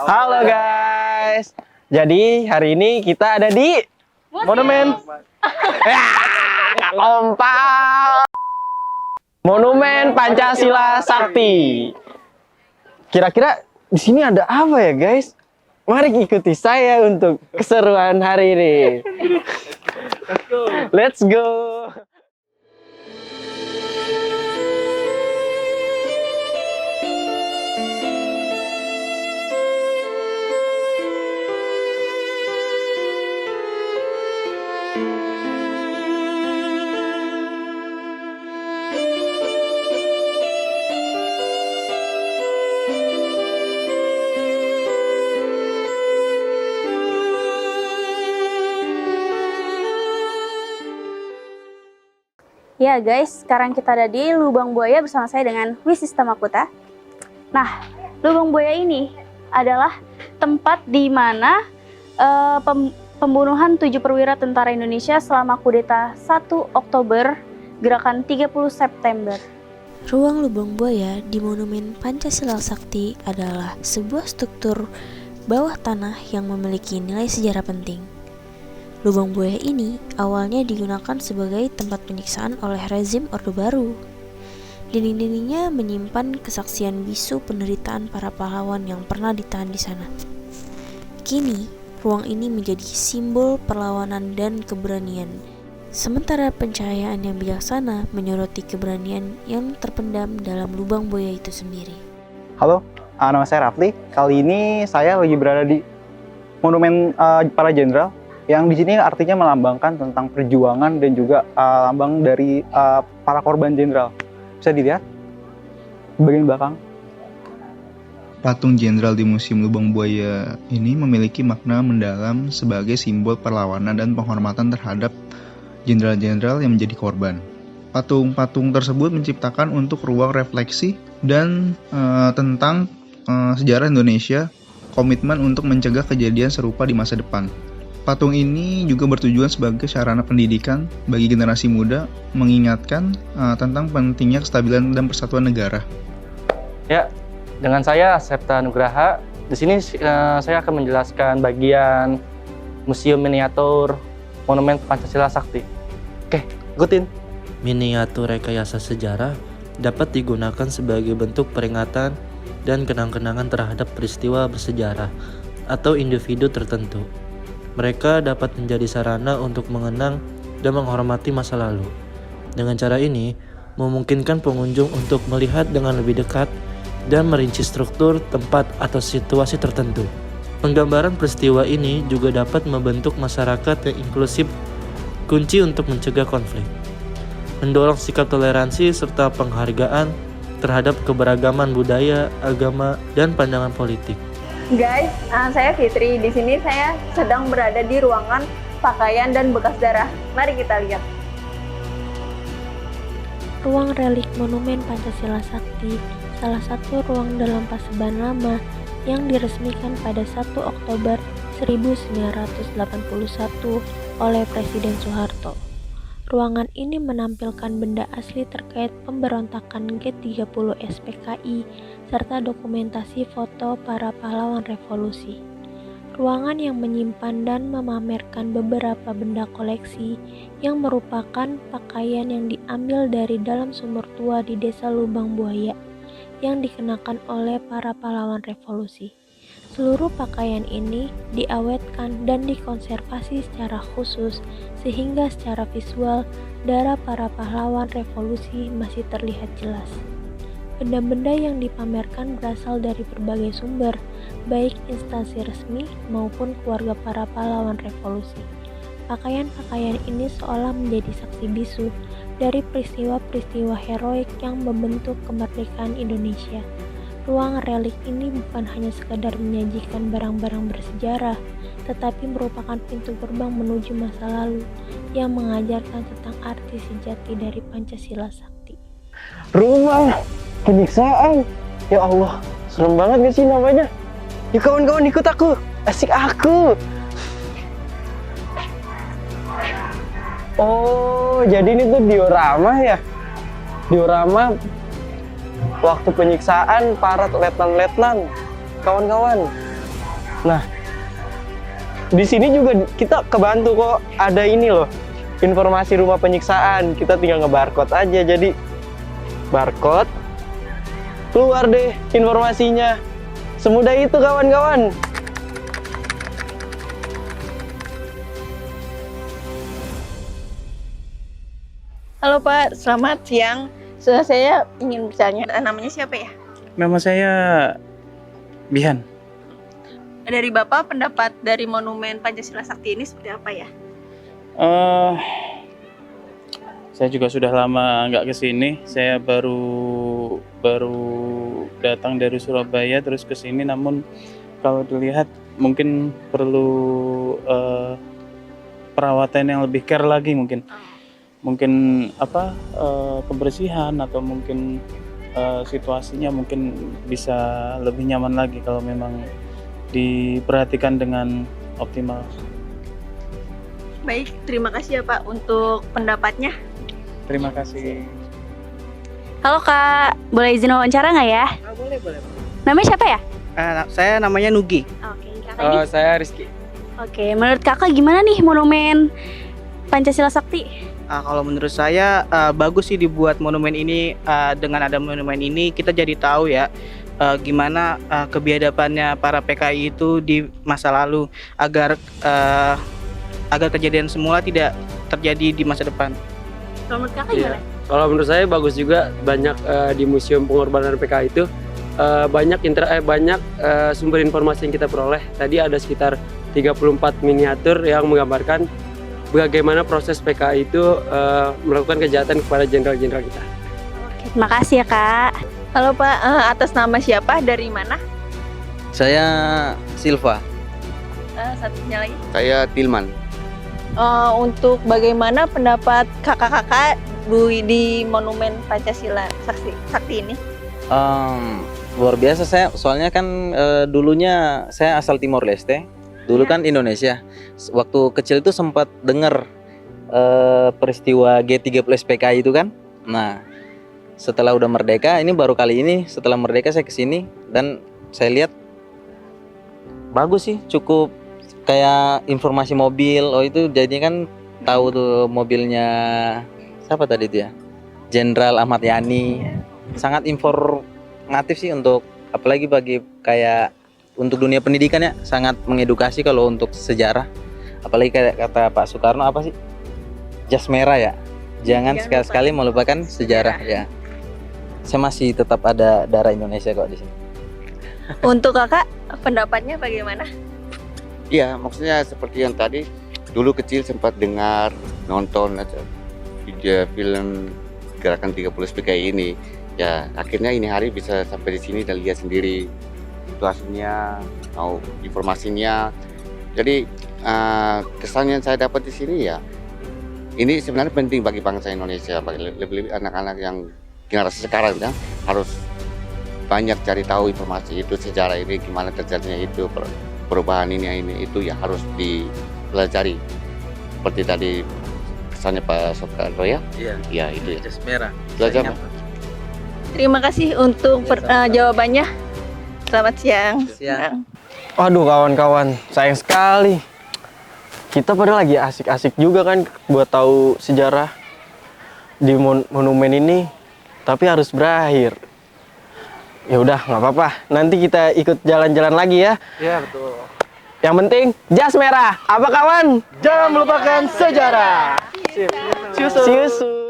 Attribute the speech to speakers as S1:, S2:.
S1: Halo guys. Jadi hari ini kita ada di Monumen. Nggak kompak. Monumen Pancasila Sakti. Kira-kira di sini ada apa ya guys? Mari ikuti saya untuk keseruan hari ini. Let's go.
S2: Ya guys, sekarang kita ada di Lubang Buaya bersama saya dengan Wisista Maputa. Nah, Lubang Buaya ini adalah tempat di mana pembunuhan 7 perwira tentara Indonesia selama kudeta 1 Oktober, gerakan 30 September.
S3: Ruang Lubang Buaya di Monumen Pancasila Sakti adalah sebuah struktur bawah tanah yang memiliki nilai sejarah penting. Lubang buaya ini awalnya digunakan sebagai tempat penyiksaan oleh rezim Orde Baru. Dinding-dindingnya menyimpan kesaksian bisu penderitaan para pahlawan yang pernah ditahan di sana. Kini, ruang ini menjadi simbol perlawanan dan keberanian. Sementara pencahayaan yang bijaksana menyoroti keberanian yang terpendam dalam lubang buaya itu sendiri.
S1: Halo, nama saya Rafli. Kali ini saya lagi berada di Monumen para Jenderal, yang di sini artinya melambangkan tentang perjuangan dan juga lambang dari para korban jenderal. Bisa dilihat di bagian belakang.
S4: Patung jenderal di Museum Lubang Buaya ini memiliki makna mendalam sebagai simbol perlawanan dan penghormatan terhadap jenderal-jenderal yang menjadi korban. Patung-patung tersebut menciptakan untuk ruang refleksi dan tentang sejarah Indonesia, komitmen untuk mencegah kejadian serupa di masa depan. Patung ini juga bertujuan sebagai sarana pendidikan bagi generasi muda, mengingatkan tentang pentingnya kestabilan dan persatuan negara.
S5: Ya, dengan saya Septa Nugraha. Di sini saya akan menjelaskan bagian Museum Miniatur Monumen Pancasila Sakti. Oke, ikutin.
S6: Miniatur rekayasa sejarah dapat digunakan sebagai bentuk peringatan dan kenang-kenangan terhadap peristiwa bersejarah atau individu tertentu. Mereka dapat menjadi sarana untuk mengenang dan menghormati masa lalu. Dengan cara ini, memungkinkan pengunjung untuk melihat dengan lebih dekat dan merinci struktur, tempat, atau situasi tertentu. Penggambaran peristiwa ini juga dapat membentuk masyarakat yang inklusif, kunci untuk mencegah konflik, mendorong sikap toleransi serta penghargaan terhadap keberagaman budaya, agama, dan pandangan politik.
S2: Guys, saya Fitri. Di sini saya sedang berada di ruangan pakaian dan bekas darah. Mari kita lihat.
S3: Ruang relik Monumen Pancasila Sakti, salah satu ruang dalam Paseban Lama yang diresmikan pada 1 Oktober 1981 oleh Presiden Soeharto. Ruangan ini menampilkan benda asli terkait pemberontakan G30 SPKI serta dokumentasi foto para pahlawan revolusi. Ruangan yang menyimpan dan memamerkan beberapa benda koleksi yang merupakan pakaian yang diambil dari dalam sumur tua di Desa Lubang Buaya yang dikenakan oleh para pahlawan revolusi. Seluruh pakaian ini diawetkan dan dikonservasi secara khusus sehingga secara visual darah para pahlawan revolusi masih terlihat jelas. Benda-benda yang dipamerkan berasal dari berbagai sumber, baik instansi resmi maupun keluarga para pahlawan revolusi. Pakaian-pakaian ini seolah menjadi saksi bisu dari peristiwa-peristiwa heroik yang membentuk kemerdekaan Indonesia. Ruang relik ini bukan hanya sekadar menyajikan barang-barang bersejarah, tetapi merupakan pintu gerbang menuju masa lalu yang mengajarkan tentang arti sejati dari Pancasila Sakti.
S1: Ruang penyiksaan. Ya Allah, serem banget gak sih namanya? Yuk kawan-kawan ikut aku, asik aku. Oh, jadi ini tuh diorama ya? Diorama waktu penyiksaan para letnan-letnan, kawan-kawan.
S7: Nah, di sini juga kita kebantu kok, ada ini loh, informasi rumah penyiksaan. Kita tinggal nge-barcode aja, jadi barcode, keluar deh informasinya. Semudah itu kawan-kawan.
S8: Halo Pak, selamat siang. Saya ingin bertanya, namanya siapa ya?
S1: Nama saya Bihan.
S8: Dari Bapak, pendapat dari Monumen Pancasila Sakti ini seperti apa ya?
S9: Saya juga sudah lama nggak ke sini. Saya baru datang dari Surabaya terus ke sini. Namun kalau dilihat mungkin perlu perawatan yang lebih care lagi mungkin. Mungkin kebersihan atau mungkin situasinya mungkin bisa lebih nyaman lagi kalau memang diperhatikan dengan optimal.
S8: Baik, terima kasih ya Pak untuk pendapatnya.
S9: Terima kasih.
S2: Halo Kak, boleh izin wawancara nggak ya?
S7: Boleh.
S2: Namanya siapa ya?
S7: Saya namanya Nugi.
S2: Oke, Kakak ini.
S7: Saya Rizky.
S2: Oke, menurut Kakak gimana nih Monumen Pancasila Sakti?
S10: Kalau menurut saya bagus sih dibuat monumen ini. Dengan ada monumen ini kita jadi tahu ya gimana kebiadabannya para PKI itu di masa lalu agar kejadian semula tidak terjadi di masa depan.
S2: Kalau menurut Kakak gimana?
S11: Kalau menurut saya bagus juga, banyak di Museum Pengorbanan PKI itu banyak sumber informasi yang kita peroleh. Tadi ada sekitar 34 miniatur yang menggambarkan bagaimana proses PKI itu melakukan kejahatan kepada jenderal-jenderal kita.
S2: Oke, terima kasih ya Kak.
S8: Halo Pak, atas nama siapa? Dari mana?
S12: Saya Silva.
S8: Satunya lagi.
S12: Saya Tilman.
S8: Untuk bagaimana pendapat kakak-kakak di Monumen Pancasila Sakti ini?
S12: Luar biasa. Saya soalnya kan dulunya saya asal Timor Leste. Dulu kan Indonesia. Waktu kecil itu sempat dengar peristiwa G30 SPKI itu kan. Nah, setelah udah merdeka, ini baru kali ini setelah merdeka saya kesini dan saya lihat bagus sih, cukup kayak informasi mobil. Oh itu jadinya kan tahu tuh mobilnya siapa tadi itu ya, Jenderal Ahmad Yani. Sangat informatif sih untuk apalagi bagi kayak untuk dunia pendidikan ya, sangat mengedukasi kalau untuk sejarah. Apalagi kayak kata Pak Soekarno apa sih? Jas merah ya. Jangan sekali-sekali melupakan sejarah ya. Saya masih tetap ada darah Indonesia kok di sini.
S8: Untuk kakak, pendapatnya bagaimana?
S13: Iya, maksudnya seperti yang tadi, dulu kecil sempat dengar, nonton aja video film Gerakan 30 SPKI ini. Ya, akhirnya ini hari bisa sampai di sini dan lihat sendiri situasinya, mau informasinya. Jadi kesan yang saya dapat di sini ya, ini sebenarnya penting bagi bangsa Indonesia, lebih-lebih anak-anak yang generasi sekarang ya, harus banyak cari tahu informasi itu, sejarah ini gimana terjadinya itu, perubahan ini itu ya harus dipelajari. Seperti tadi kesannya Pak Soekarno ya. Iya, itu ya.
S12: Jas merah.
S13: Itu aja, Pak.
S8: Terima kasih untuk jawabannya. Selamat siang.
S7: Waduh kawan-kawan, sayang sekali. Kita pada lagi asik-asik juga kan buat tahu sejarah di monumen ini, tapi harus berakhir. Ya udah, nggak apa-apa. Nanti kita ikut jalan-jalan lagi ya.
S5: Iya, betul.
S7: Yang penting jas merah. Apa kawan? Jangan melupakan sejarah. See you soon.